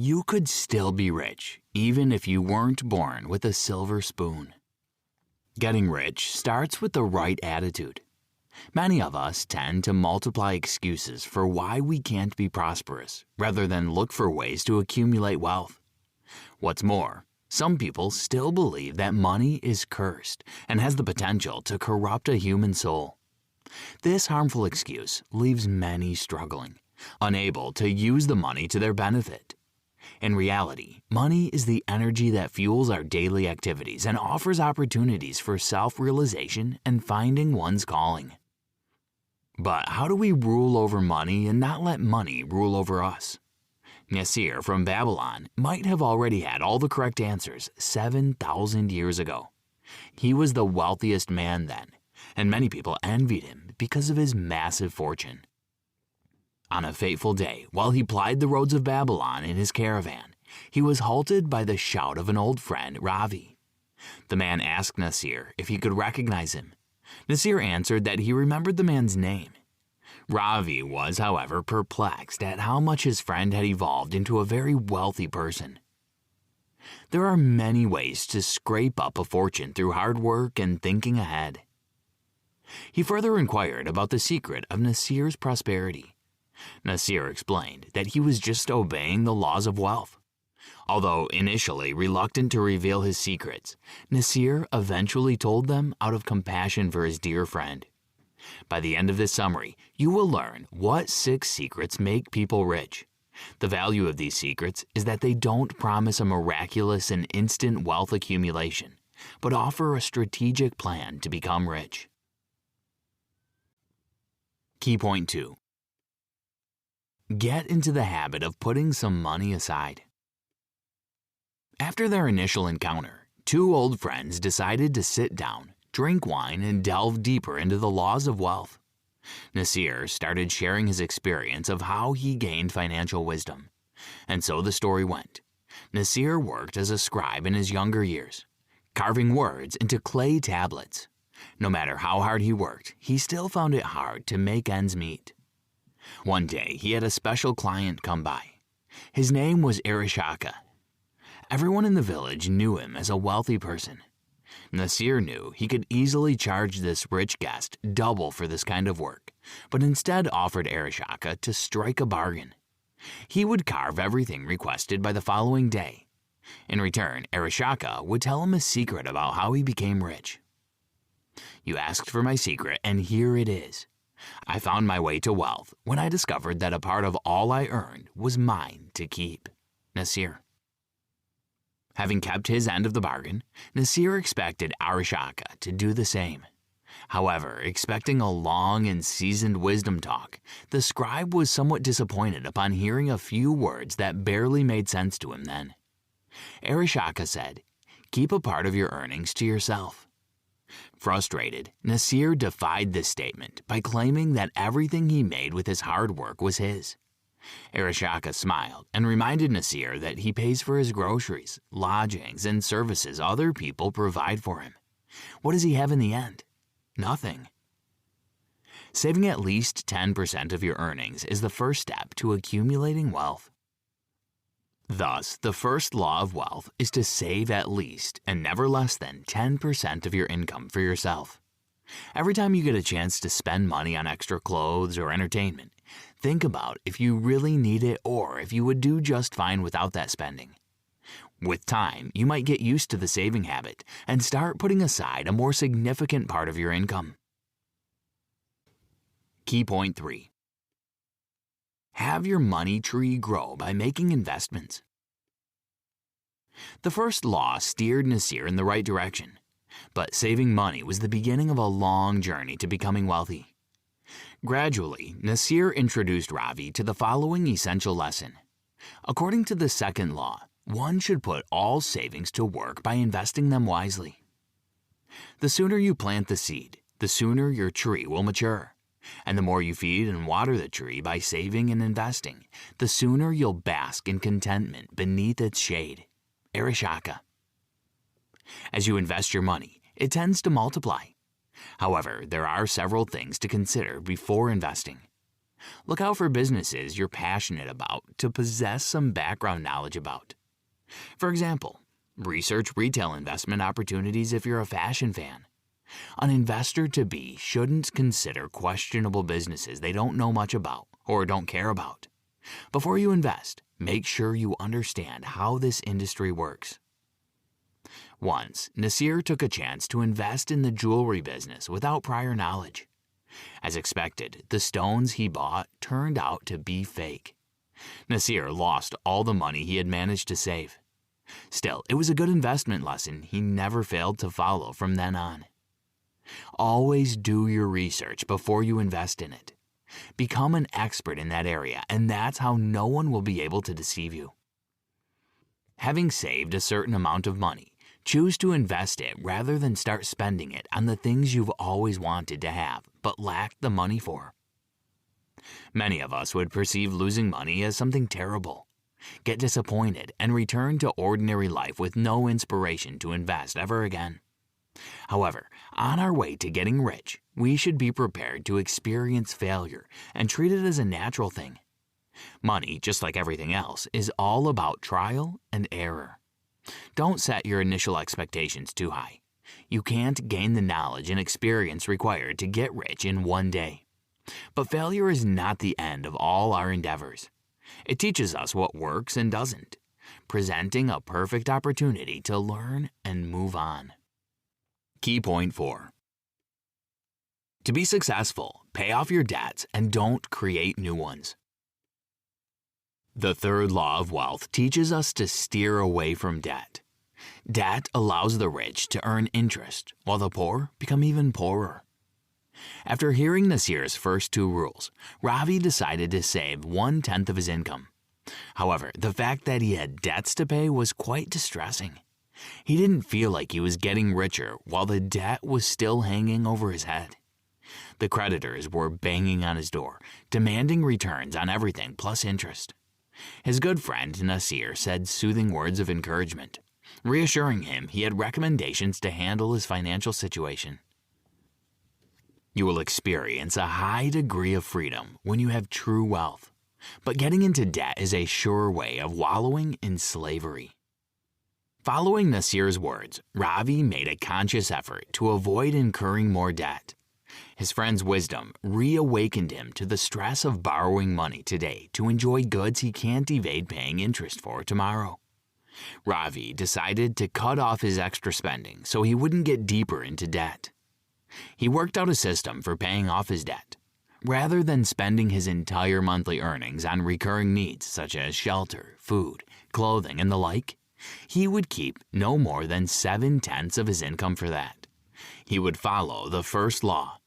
You could still be rich, even if you weren't born with a silver spoon. Getting rich starts with the right attitude. Many of us tend to multiply excuses for why we can't be prosperous, rather than look for ways to accumulate wealth. What's more, some people still believe that money is cursed and has the potential to corrupt a human soul. This harmful excuse leaves many struggling, unable to use the money to their benefit. In reality, money is the energy that fuels our daily activities and offers opportunities for self-realization and finding one's calling. But how do we rule over money and not let money rule over us? Nasir from Babylon might have already had all the correct answers 7,000 years ago. He was the wealthiest man then, and many people envied him because of his massive fortune. On a fateful day, while he plied the roads of Babylon in his caravan, he was halted by the shout of an old friend, Ravi. The man asked Nasir if he could recognize him. Nasir answered that he remembered the man's name. Ravi was, however, perplexed at how much his friend had evolved into a very wealthy person. There are many ways to scrape up a fortune through hard work and thinking ahead. He further inquired about the secret of Nasir's prosperity. Nasir explained that he was just obeying the laws of wealth. Although initially reluctant to reveal his secrets, Nasir eventually told them out of compassion for his dear friend. By the end of this summary, you will learn what 6 secrets make people rich. The value of these secrets is that they don't promise a miraculous and instant wealth accumulation, but offer a strategic plan to become rich. Key point 2. Get into the habit of putting some money aside. After their initial encounter, 2 old friends decided to sit down, drink wine, and delve deeper into the laws of wealth. Nasir started sharing his experience of how he gained financial wisdom. And so the story went. Nasir worked as a scribe in his younger years, carving words into clay tablets. No matter how hard he worked, he still found it hard to make ends meet. One day, he had a special client come by. His name was Arishaka. Everyone in the village knew him as a wealthy person. Nasir knew he could easily charge this rich guest double for this kind of work, but instead offered Arishaka to strike a bargain. He would carve everything requested by the following day. In return, Arishaka would tell him a secret about how he became rich. "You asked for my secret, and here it is. I found my way to wealth when I discovered that a part of all I earned was mine to keep." Nasir. Having kept his end of the bargain, Nasir expected Arishaka to do the same. However, expecting a long and seasoned wisdom talk, the scribe was somewhat disappointed upon hearing a few words that barely made sense to him then. Arishaka said, "Keep a part of your earnings to yourself." Frustrated, Nasir defied this statement by claiming that everything he made with his hard work was his. Arishaka smiled and reminded Nasir that he pays for his groceries, lodgings, and services other people provide for him. What does he have in the end? Nothing. Saving at least 10% of your earnings is the first step to accumulating wealth. Thus, the first law of wealth is to save at least and never less than 10% of your income for yourself. Every time you get a chance to spend money on extra clothes or entertainment, think about if you really need it or if you would do just fine without that spending. With time, you might get used to the saving habit and start putting aside a more significant part of your income. Key point 3. Have your money tree grow by making investments. The first law steered Nasir in the right direction, but saving money was the beginning of a long journey to becoming wealthy. Gradually, Nasir introduced Ravi to the following essential lesson. According to the second law, one should put all savings to work by investing them wisely. The sooner you plant the seed, the sooner your tree will mature. And the more you feed and water the tree by saving and investing, the sooner you'll bask in contentment beneath its shade. Arishaka. As you invest your money, it tends to multiply. However, there are several things to consider before investing. Look out for businesses you're passionate about to possess some background knowledge about. For example, research retail investment opportunities if you're a fashion fan. An investor-to-be shouldn't consider questionable businesses they don't know much about or don't care about. Before you invest, make sure you understand how this industry works. Once, Nasir took a chance to invest in the jewelry business without prior knowledge. As expected, the stones he bought turned out to be fake. Nasir lost all the money he had managed to save. Still, it was a good investment lesson he never failed to follow from then on. Always do your research before you invest in it. Become an expert in that area, and that's how no one will be able to deceive you. Having saved a certain amount of money, choose to invest it rather than start spending it on the things you've always wanted to have but lacked the money for. Many of us would perceive losing money as something terrible, get disappointed, and return to ordinary life with no inspiration to invest ever again. However, on our way to getting rich, we should be prepared to experience failure and treat it as a natural thing. Money, just like everything else, is all about trial and error. Don't set your initial expectations too high. You can't gain the knowledge and experience required to get rich in one day. But failure is not the end of all our endeavors. It teaches us what works and doesn't, presenting a perfect opportunity to learn and move on. Key point 4. To be successful, pay off your debts and don't create new ones. The third law of wealth teaches us to steer away from debt. Debt allows the rich to earn interest, while the poor become even poorer. After hearing Nasir's first two rules, Ravi decided to save 1/10 of his income. However, the fact that he had debts to pay was quite distressing. He didn't feel like he was getting richer while the debt was still hanging over his head. The creditors were banging on his door, demanding returns on everything plus interest. His good friend Nasir said soothing words of encouragement, reassuring him he had recommendations to handle his financial situation. You will experience a high degree of freedom when you have true wealth, but getting into debt is a sure way of wallowing in slavery. Following Nasir's words, Ravi made a conscious effort to avoid incurring more debt. His friend's wisdom reawakened him to the stress of borrowing money today to enjoy goods he can't evade paying interest for tomorrow. Ravi decided to cut off his extra spending so he wouldn't get deeper into debt. He worked out a system for paying off his debt. Rather than spending his entire monthly earnings on recurring needs such as shelter, food, clothing, and the like, he would keep no more than 7/10 of his income for that. He would follow the first law,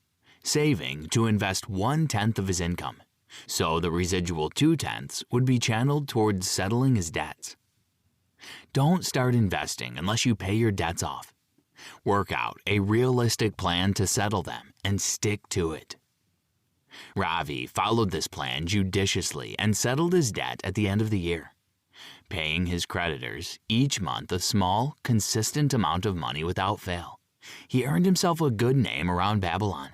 saving to invest 1/10 of his income, so the residual 2/10 would be channeled towards settling his debts. Don't start investing unless you pay your debts off. Work out a realistic plan to settle them and stick to it. Ravi followed this plan judiciously and settled his debt at the end of the year, paying his creditors each month a small, consistent amount of money without fail. He earned himself a good name around Babylon.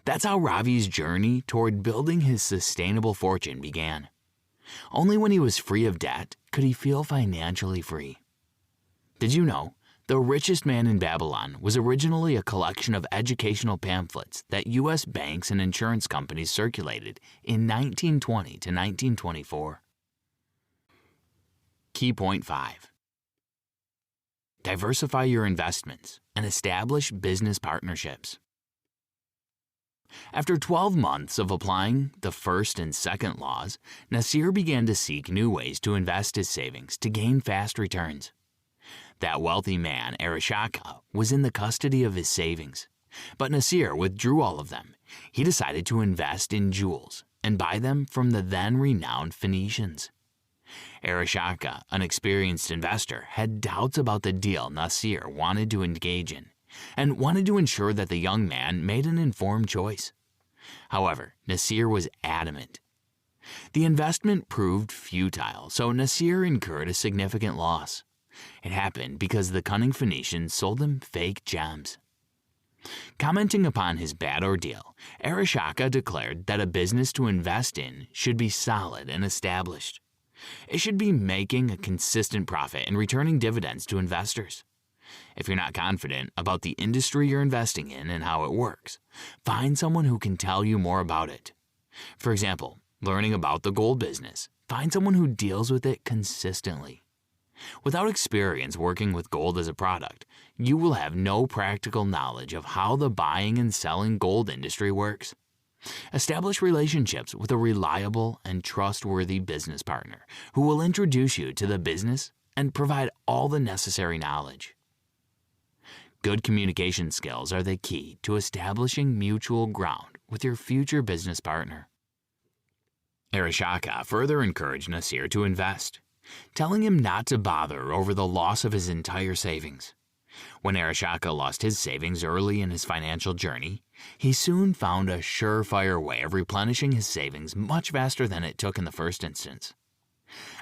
That's how Ravi's journey toward building his sustainable fortune began. Only when he was free of debt could he feel financially free. Did you know The Richest Man in Babylon was originally a collection of educational pamphlets that U.S. banks and insurance companies circulated in 1920 to 1924. Key point 5. Diversify your investments and establish business partnerships. After 12 months of applying the first and second laws, Nasir began to seek new ways to invest his savings to gain fast returns. That wealthy man, Arishaka, was in the custody of his savings, but Nasir withdrew all of them. He decided to invest in jewels and buy them from the then-renowned Phoenicians. Arishaka, an experienced investor, had doubts about the deal Nasir wanted to engage in and wanted to ensure that the young man made an informed choice. However, Nasir was adamant. The investment proved futile, so Nasir incurred a significant loss. It happened because the cunning Phoenicians sold him fake gems. Commenting upon his bad ordeal, Arishaka declared that a business to invest in should be solid and established. It should be making a consistent profit and returning dividends to investors. If you're not confident about the industry you're investing in and how it works, find someone who can tell you more about it. For example, learning about the gold business, find someone who deals with it consistently. Without experience working with gold as a product, you will have no practical knowledge of how the buying and selling gold industry works. Establish relationships with a reliable and trustworthy business partner who will introduce you to the business and provide all the necessary knowledge. Good communication skills are the key to establishing mutual ground with your future business partner. Arishaka further encouraged Nasir to invest, telling him not to bother over the loss of his entire savings. When Arishaka lost his savings early in his financial journey, he soon found a surefire way of replenishing his savings much faster than it took in the first instance.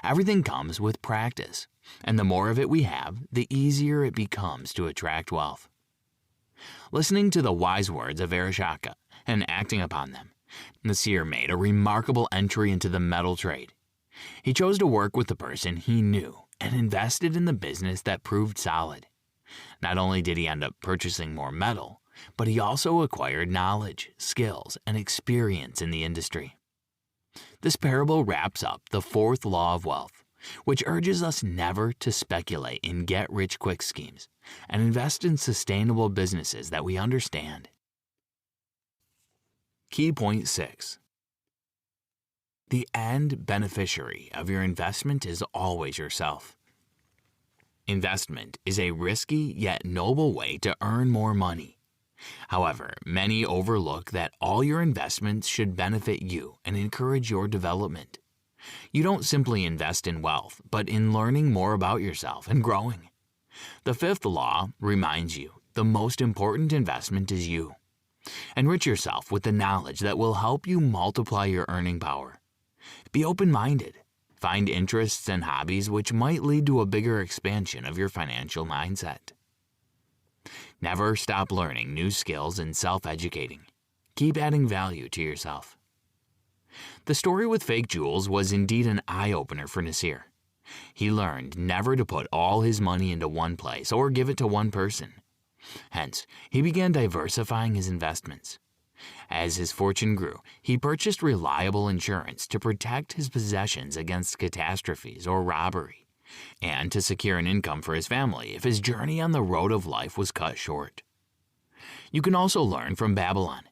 Everything comes with practice, and the more of it we have, the easier it becomes to attract wealth. Listening to the wise words of Arishaka and acting upon them, Nasir made a remarkable entry into the metal trade. He chose to work with the person he knew and invested in the business that proved solid. Not only did he end up purchasing more metal, but he also acquired knowledge, skills, and experience in the industry. This parable wraps up the fourth law of wealth, which urges us never to speculate in get-rich-quick schemes and invest in sustainable businesses that we understand. Key point 6. The end beneficiary of your investment is always yourself. Investment is a risky yet noble way to earn more money. However, many overlook that all your investments should benefit you and encourage your development. You don't simply invest in wealth, but in learning more about yourself and growing. The fifth law reminds you the most important investment is you. Enrich yourself with the knowledge that will help you multiply your earning power. Be open-minded. Find interests and hobbies which might lead to a bigger expansion of your financial mindset. Never stop learning new skills and self-educating. Keep adding value to yourself. The story with fake jewels was indeed an eye-opener for Nasir. He learned never to put all his money into one place or give it to one person. Hence, he began diversifying his investments. As his fortune grew, he purchased reliable insurance to protect his possessions against catastrophes or robbery, and to secure an income for his family if his journey on the road of life was cut short. You can also learn from Babylon,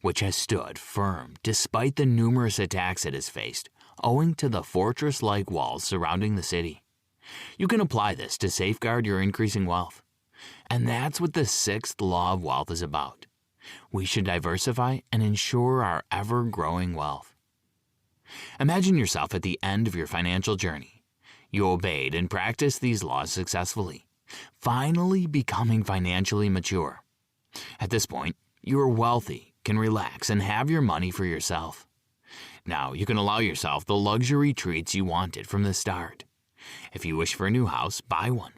which has stood firm despite the numerous attacks it has faced, owing to the fortress-like walls surrounding the city. You can apply this to safeguard your increasing wealth. And that's what the sixth law of wealth is about. We should diversify and ensure our ever-growing wealth. Imagine yourself at the end of your financial journey. You obeyed and practiced these laws successfully, finally becoming financially mature. At this point, you are wealthy, can relax, and have your money for yourself. Now you can allow yourself the luxury treats you wanted from the start. If you wish for a new house, buy one.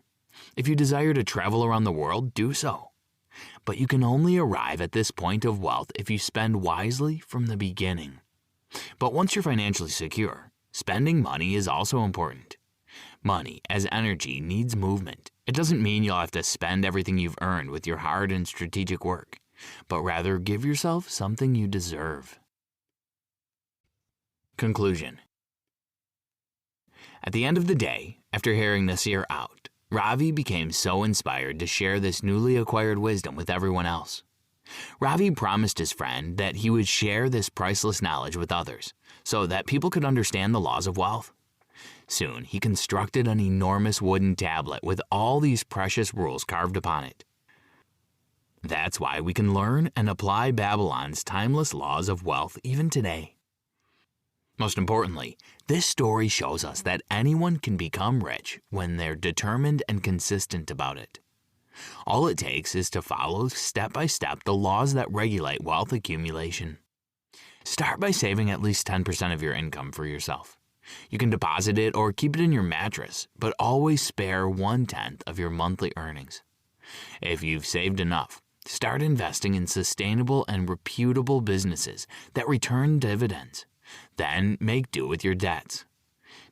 If you desire to travel around the world, do so. But you can only arrive at this point of wealth if you spend wisely from the beginning. But once you're financially secure, spending money is also important. Money, as energy, needs movement. It doesn't mean you'll have to spend everything you've earned with your hard and strategic work, but rather give yourself something you deserve. Conclusion. At the end of the day, after hearing Nasir out, Ravi became so inspired to share this newly acquired wisdom with everyone else. Ravi promised his friend that he would share this priceless knowledge with others so that people could understand the laws of wealth. Soon, he constructed an enormous wooden tablet with all these precious rules carved upon it. That's why we can learn and apply Babylon's timeless laws of wealth even today. Most importantly, this story shows us that anyone can become rich when they're determined and consistent about it. All it takes is to follow step by step the laws that regulate wealth accumulation. Start by saving at least 10% of your income for yourself. You can deposit it or keep it in your mattress, but always spare 1/10 of your monthly earnings. If you've saved enough, Start investing in sustainable and reputable businesses that return dividends. Then make do with your debts.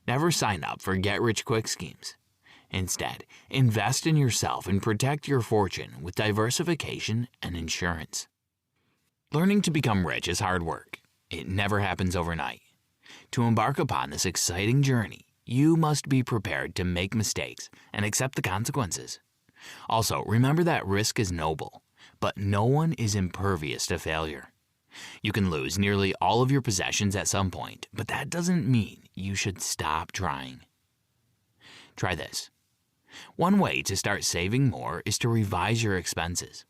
Never sign up for get-rich-quick schemes. Instead, invest in yourself and protect your fortune with diversification and insurance. Learning to become rich is hard work. It never happens overnight. To embark upon this exciting journey, you must be prepared to make mistakes and accept the consequences. Also, remember that risk is noble, but no one is impervious to failure. You can lose nearly all of your possessions at some point, but that doesn't mean you should stop trying. Try this. One way to start saving more is to revise your expenses.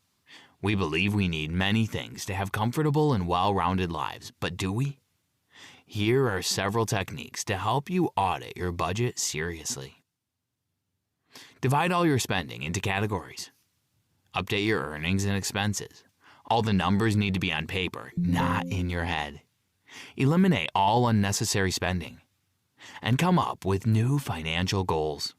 We believe we need many things to have comfortable and well-rounded lives, but do we? Here are several techniques to help you audit your budget seriously. Divide all your spending into categories. Update your earnings and expenses. All the numbers need to be on paper, not in your head. Eliminate all unnecessary spending. And come up with new financial goals.